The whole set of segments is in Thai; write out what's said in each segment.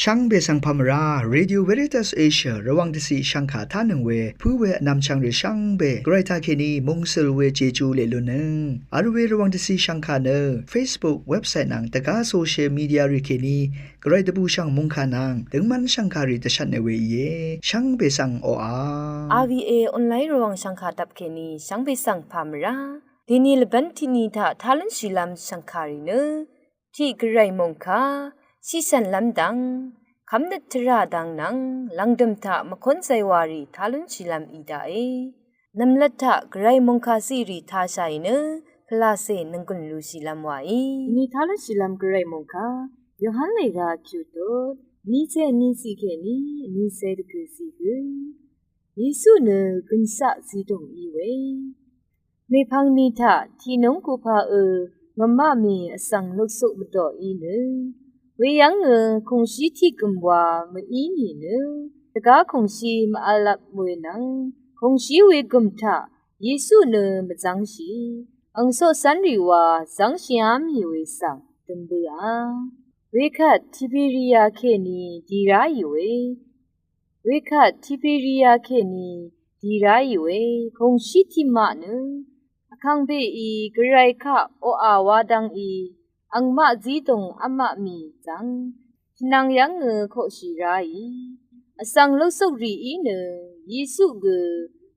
ช่างเบสังพามราเรดิโอเวริตัสเอเชียระวังที่สีช่างขาท่านึงเวผู้เวนำช่างหรือช่างเบไกรทาเคนีมงเซลเวเจจูเลลุนึงอาร์เวระวังที่สีช่างขาเนอ Facebook เว็บไซต์นังตะกาโซเชียลมีเดียริเคนีไกรตะบูช่างมงขานังถึงมันช่างขาริตชันเนเวเยช่างเบสังโออา RVA ออนไลน์ระวังช่างขาดับเคนีช่างเบสังพามราဒီနီလဘန်တီနီတာထာလန်ရှိလမ်ရှန်ခါရီနတီဂရိုင်မုန်ခါစီဆန်လမ်ဒန်ခမ်ဒတ်ထရာဒန်နန်လန်ဒမ်တာမခွန်ဆိုင်ဝါရီထာလန်ရှိလမ်အီဒါအေနမ်လတ်ထဂရိုင်မုန်ခါစီရီထာဆိုင်နဖလာစေနန်ကွန်လူရှိလမ်ဝါအီနီထာလန်ရှိလမ်ဂရိုင်မုန်ခါယဟန်လေကကျူတိုနီချေနီစီကေနီနီဆဲတကူစီကူယေဆုနကွန်ဆာစီတုံဤဝေမေဖန်းနီထတီနုံကိုဖာမမမီအစံလုဆုမတော်ဤနဝေယံခုံရှိတိကံဝါမအီနီနတကားခုံရှိမအလတ်မွေနံခုံရှိဝေကံထယေစုနမဇန်းရှိအန်ဆောစန်ရီဝါဇန်းရှိယာမီဝေဆံတံဘူအာဝေခတ်တိပိရိယာခေနီဒီရာယီဝေဝေခတ်တိပိရိယာခေနီဒီရာယီဝေခုံရှိတိမနคังเบอีกระไรคะโออาวาดังอีอังมะจีตงอะมะมีจังทินังยังโคชิราอีอสังลุสุรีอีเนเยซุก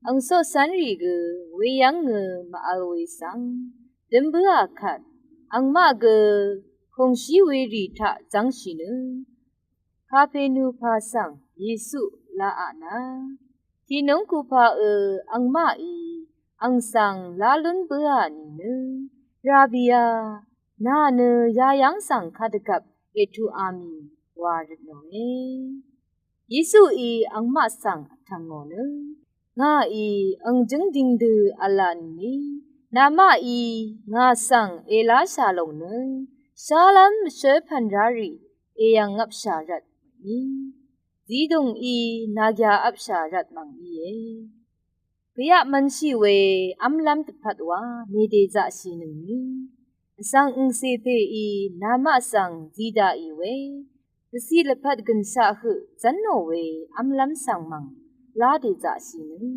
อังโซสันรีกเวยังมะอลเวสังเดมบะคัดอังมะคงชีเวรีทะจังชินคาเฟนูพาสังเยซุลาอะนาทีนงกูพาอังมะอีอังสังลาลุนเบือนีนราบียนาเนยายังสังคาดกับเอทูอามีวาดโนเอยิสุอีอังมาสังทังโนเนงาอีอังจึงดิงดืออลานีนามาอีงาสังเอลาชาลงเนชาลัมเชพันรารีเอยังงับชารัดนีจีดงอีนากยาอับชารัดมังอีเอพยามันชีเวอัมลัมตพัดว่ามีเดจะชีนึงนี้สังอุเซเปอีนามาสังจีดาอีเวตสีลพัดกันสะหืจันโนเวอัมลัมสังมังลาเดจะชีนึง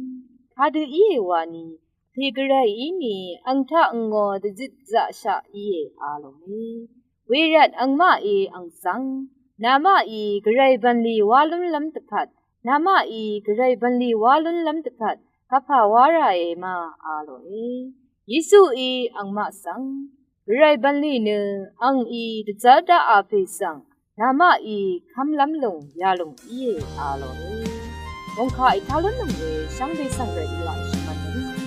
พาดูอีเวานีเทกระไรอีนีอังทะอังงอดจิตจะชะอีอาโลเมเวรัดอังมาอังสังนามาอีกระไรบันลีวาลุนลัมตพัดนามาอีกระไรบันลีวาลุนลัมตพัดคาพาวาราเอมาอาโลเอยิสุอีอังมาสังไรบันลีเนอังอีดจาดาอาเพสังนามาอีคำล้ำลงยาลงอีอาโลเอวงคาอิทาลุนลงเอสังเดสังเรอิลาชิมันนี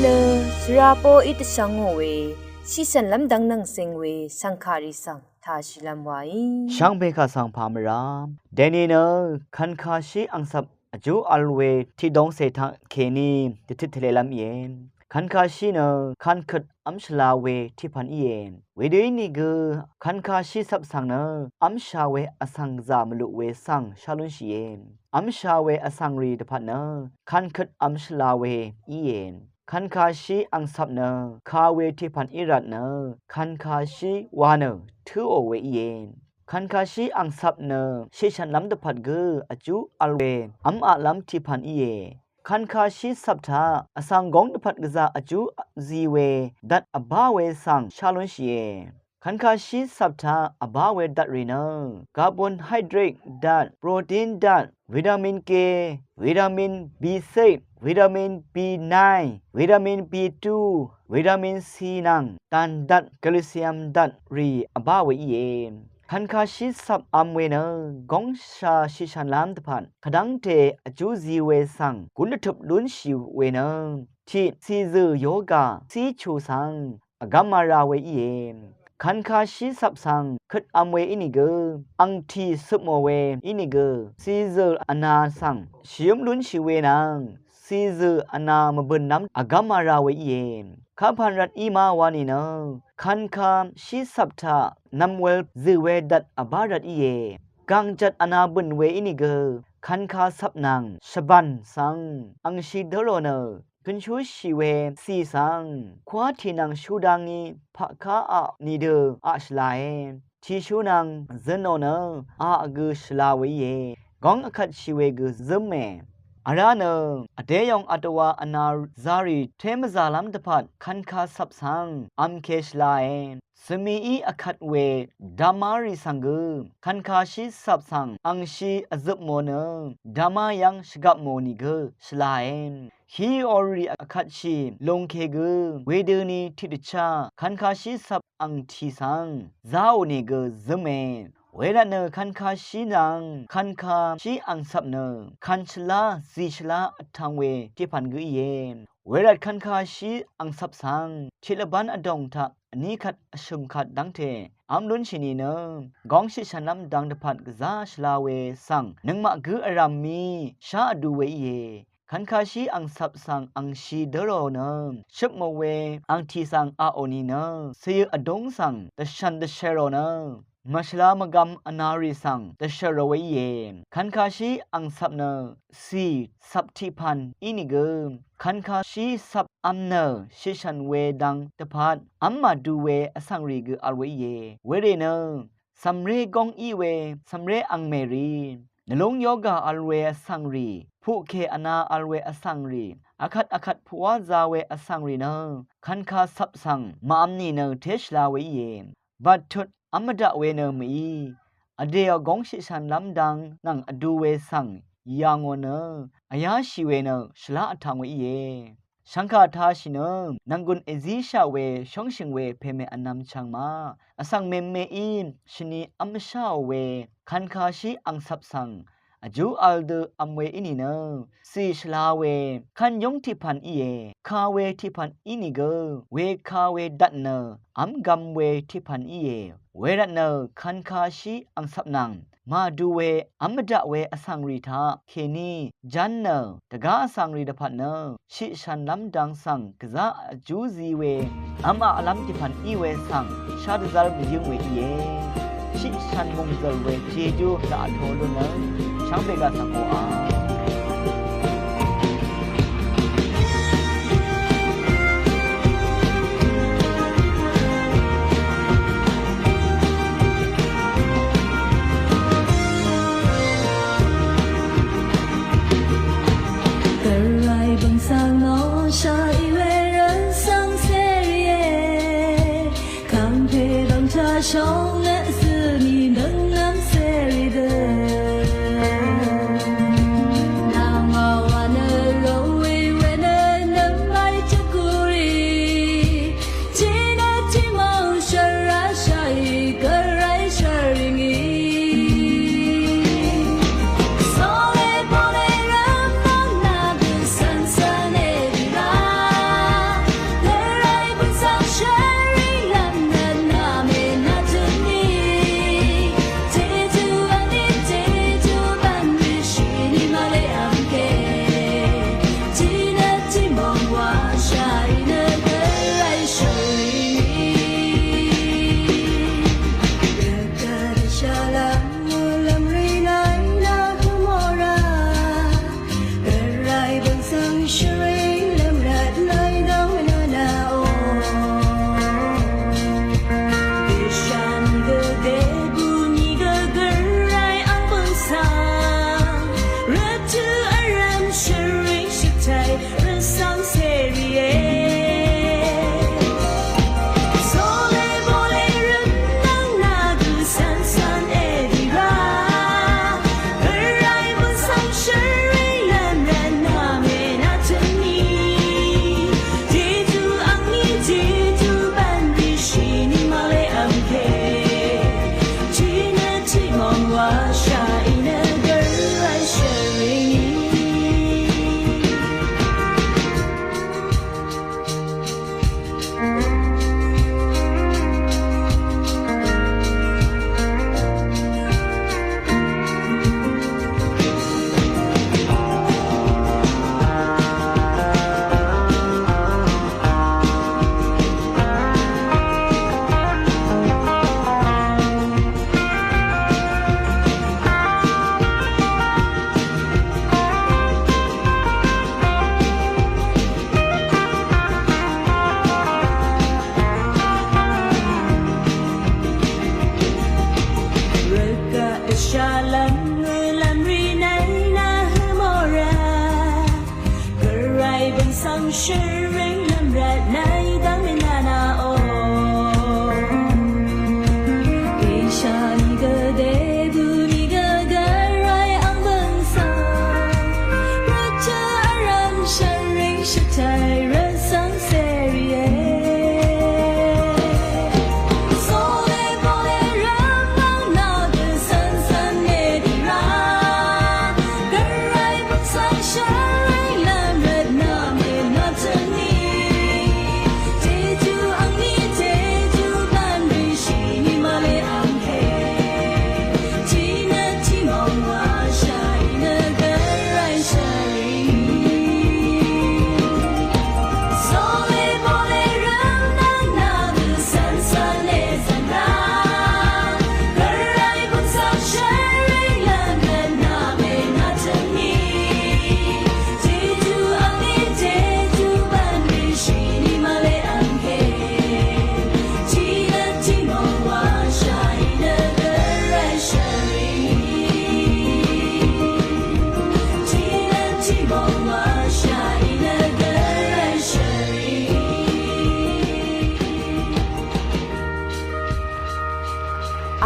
เลสราโปอิตชังโงเวชิสันลำดังนังเซงเวสังคาริสังทาชิลัมไวช่างเบคาสังพามรามเดนีเนคันคาชิอังสับอจูอัลเวที่ดงเซทาเคนีติดทะเลลำเย็นคันคาชิเนคันขัดอัมชลาเวที่พันเย็นเวเดนี่กคันคาชิสับสังเนอัมชาเวอสังจามลุเวสังชาลุนชีเย็นอัมชาเวอสังรีตพันเนคันขัดอัมชลาเวอีเย็นคันคาชิอังสับเนคาเวที่พันอิรัตเนคันคาชิวานทือโอเวเย็นคันคาชีอังสับเนเชชันลำตะพัดกืออจูอัลเวอัมอาลำที่พันอีเยคันคาชีสับทาอสังกงตะพัดกษาอจูซีเวดัดอบาเวสังชาลุนชีเยคันคาชีสับทาอบาเวดัดรีเนคาร์บอนไฮเดรตดัดโปรตีนดัดวิตามินเควิตามิน B6 วิตามิน B9 วิตามิน B2 วิตามิน C นังตันดัดแคลเซียมดัดรีอบาเวอีเยคันคาชิสับอัมเวเนกงชาชิชันลามตะพันขดังเทอจูซีเวสังกุลทุบลุนชิเวเนที่ซีซือโยกาซีชูสังอกัมมาราเวอีเยคันคาชิสับสังคัดอัมเวอินิเกอังทีสุโมเวอินิเกซีซืออนาสังชิมลุนชิเวนังซีซืออนามบุญน้ำอกัมมาราเวอีเยข้าพันรัตอีมาวานีนะคันคามชิสับทานำเวลซึเวดัดอบารัดอีเยกังจัดอนาบุญเวอินิเกคันคาสับนางชบันสังอังชิดโรเนกุนชูชีเวซีสังควาทีนังชูดังนีภะคาอะนีเดอะชลาเอทีชูนังเซนโนเนอะกึชลาเวเยกองอคัดชีเวกึซึมเมอาราเนอเดยองอัตวาอนาซารีเทมซาลัมตะพัดคันคาสับสังอัมเคชลาเอสมีอีอคัดเวดามาริสังกคันคาชิสับสังอังชีอซึบโมเนดามายังชกับโมนิกชลาเอนฮีออรีอคัดชีลงเคกเวเดนีทิดชาคันคาชิสับอังทีสังซาโอนิกซึเมเวลาเนคันคาชีนังคันคาชีอังสับเนคันชลาซีชลาทางเวที่พันกุเยเวลาคันคาชีอังสับสังชิลบันอดองทะนี้ขัดชุมขัดดังเทอัมลุนชินีเนกองชิชันลำดังตะพัดกซาชลาเวสังนึงมะกืออรามีชาดูเวเยคันคาชีอังสับสังอังชีเดโรเนชุบโมเวอังทีสังอาโอนีเนเสียอดงสังตะชันตะเชโรเนมัชลามกำอนาริสังตะเชโรเวเยคันคาชีอังสับเนซีสับทิพันอินิเกคันคาชีสับอัมเนชิชันเวดังตะพัดอัมมาดูเวอสังรีกอัลเวเยเวเรเนสัมเรกองอีเวสัมเรอังเมรีนลงโยกาอัลเวอสังรีผู้เคอนาอัลเวอสังรีอคัดผัวซาเวอสังรีเนคันคาสับสังมาอัมนีเนเทชลาเวเยบัดทุดอมดะเวเนมีอเดียกงชิชันลำดังนังอดูเวสังยางโนอายาชิเวเนชลาทางเวเยชังคาทาชิเนนังกุนเอซิชาเวชงชิงเวเพเมอนนำชังมาอสังเมเมอีชนีอัมชาเวคันคาชิอังสับสังอจูอัลเดอัมเวอินีเนซีชลาเวคันยงที่พันอีเยคาเวที่พันอินิเกเวคาเวดัดเนอัมกัมเวที่พันอีเยเวรัตเนคันคาชิอังสับนังมาดูเวอัมดะเวอสังรีทาเคนีจันเนตะกาอสังรีดะพัดเนชิชันลำดังสังกะซาอจูซีเวอัมอะลัมที่พันอีเวสังชาดซาลมยิงเวอีเยชิชันมงเซลเวเจจูตะโทลุเนช่างเบกาสังโออา伤了思你能能谁的那么我能容为为能买这故里记得寂寞是啊下一个人是你所谓不能人放那个深深的地方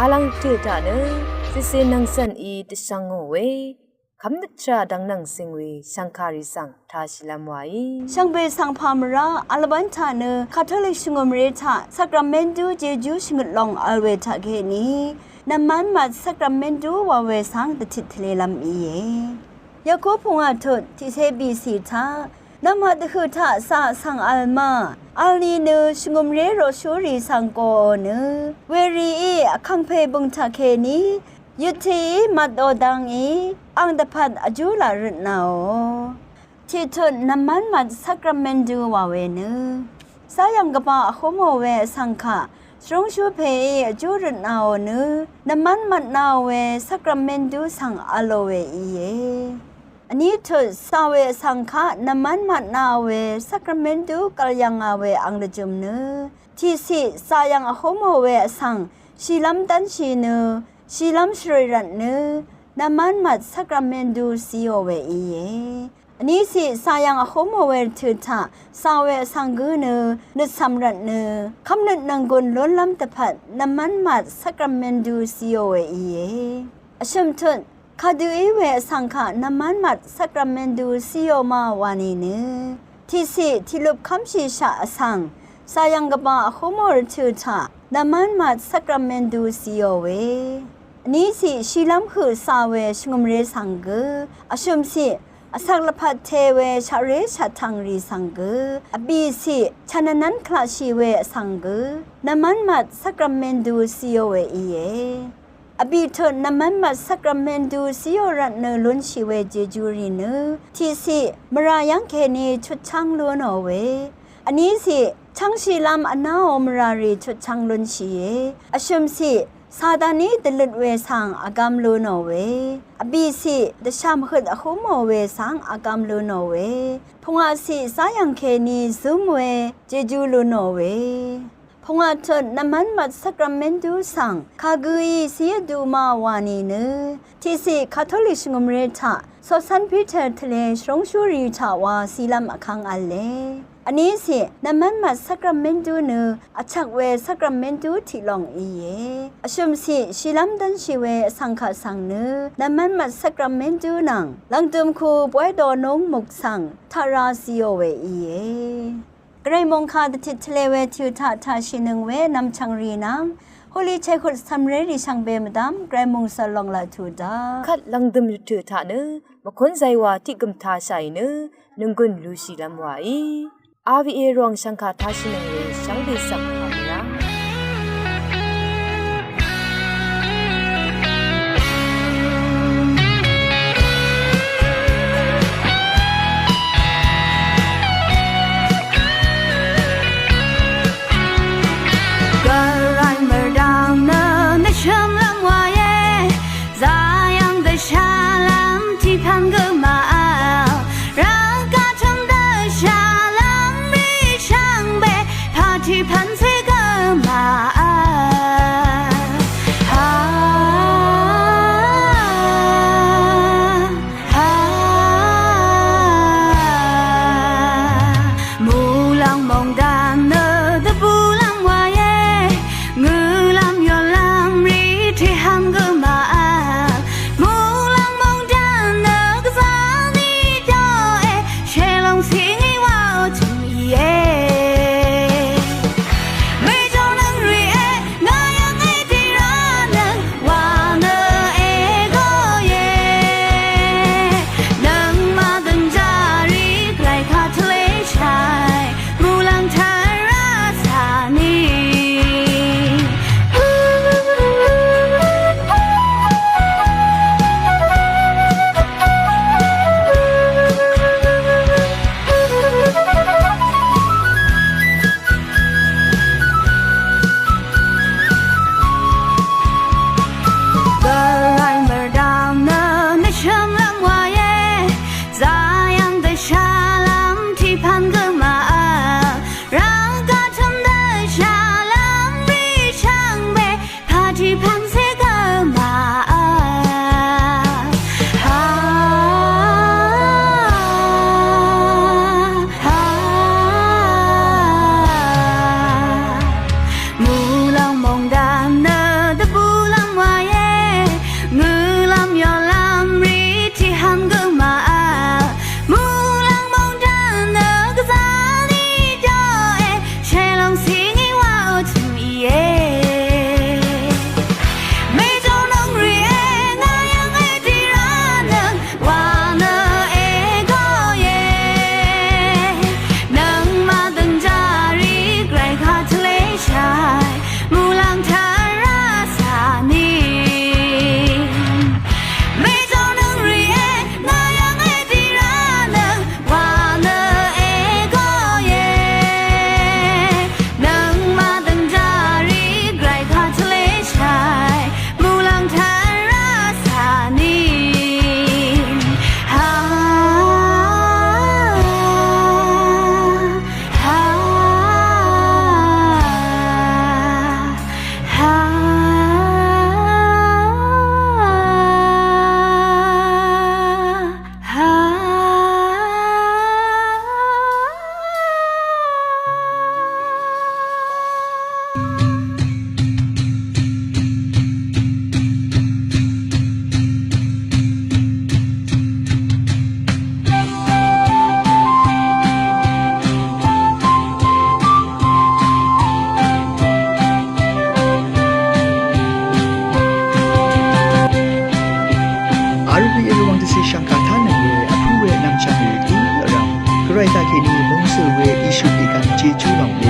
อาลังเทตาเนซิเซนังสันอีตชังโงเวคำนึกชาดังนังสิงเวสังคาริสังทาชิลามไวช่างเบสังพามราอัลบันทาเนคาทอลิกชงมเรทาสักราเมนดูเจจูชงลองอัลเวทาเกนีน้ำมันมัดสักราเมนดูวาเวสังตติทเลลำอีเยยากูพงอาทุที่เซบีสีทาน้ำมันคือทาสาสังอัลมาอัลนีเนชงมเรโรชูรีสังโกเนเวรีเอคังเพบุงทาเคนียุทีมัดโอดังอีอังดพัดอจูลารุนาโอที่ทุนน้ำมันมัดสักราเมนดูวาเวเนสายังกะปะโคโมเวสังคะสรงชูเพอจูรุนาโอเนน้ำมันมัดนาเวสักราเมนดูสังอโลเวอีเยอันนี้ทุสาเวสังคะน้ำมันมัดนาเวสักราเมนดูกัลยังอาเวอังเดจุมเนที่สิสายังโคโมเวสังชิลัมตันชีเนชีลัมสรีรันเนน้ำมันมัดสักราเมนดูซีโอเวอีเยอันนี้สิสายังโคโมเวถือท่าสาเวสังกูเนนึกสำรันเนคำนึกนังกุนล้นล้ำตะพัดน้ำมันมัดสักราเมนดูซีโอเวอีเยอชมทุนคาดูอีเวสังขะน้ำมันมัดสักราเมนดูซีโอมาวานีเนที่สิที่ลุบคำชีชาสังสายังกบะโคโมถือท่าน้ำมันมัดสักราเมนดูซีโอเวนี้สิชิลัมคือสาเวชงมเรสังเกอชมสิ อสักละพัดเทเวชาเรชาทังรีสังกอบีสิชานันคลาชีเวสังกน้ำมันมัดสักรเมนดูซิโอเวอีเยอบีเธอน้ำมันมัดสักรเมนดูซิโอรัตเนลุนชีเวเจจูรีเนที่สิมรายังเคนีชุดช่างล้วนเอาเวอันนี้สิช่างชีลำอนาอมรารีชุดช่างลุนชีเยอชมสิซาดานีตลุดเวสังอากามลูโนเวอบีสิเดชามขดอคุโมเวสังอากามลูโนเวพงอาสิสายังเคนีซุมเวเจจูลูโนเวพงอาเถิดน้ำมันมัดสักรเมนดูสังคากุยเสียดูมาวานีเนที่สิคาทอลิกงมเรทะสสันพิเททะเลชงชูรีชาวาซีลัมอคังอัลเลอันนี้สิน้ำมันมัดสักรเมนดูเนอชักเวสักรเมนดูที่ลองอีเยอชมสิชิลัมดันชิเวสังขะสังเนน้ำมันมัดสักรเมนดูนังหลังตุมคูปวยดอนงมุกสังทาราซิโอเวอีเยไกรมงคาตติทะเลเวทิวทาทาชินึงเวนำชังรีนังฮอลีเชคุดซัมเรดิชังเบมดามไกรมงสลองลาทูดาคัดลังดึมถือถาเนมะคนใจว่าที่กำทาใส่เนนึงกุนลูซีลำไว้อาวีเอรองสังฆาทาชินังเวสังเบสังพามราRVA รวงที่สีชังคาท่าหนึ่งเวอผู้เวน ချမ်းရီဦးအရံဂရိုက်တာခေနီမုံဆူဝဲအီရှူဒီကန်ဂျေချူလောင်လေ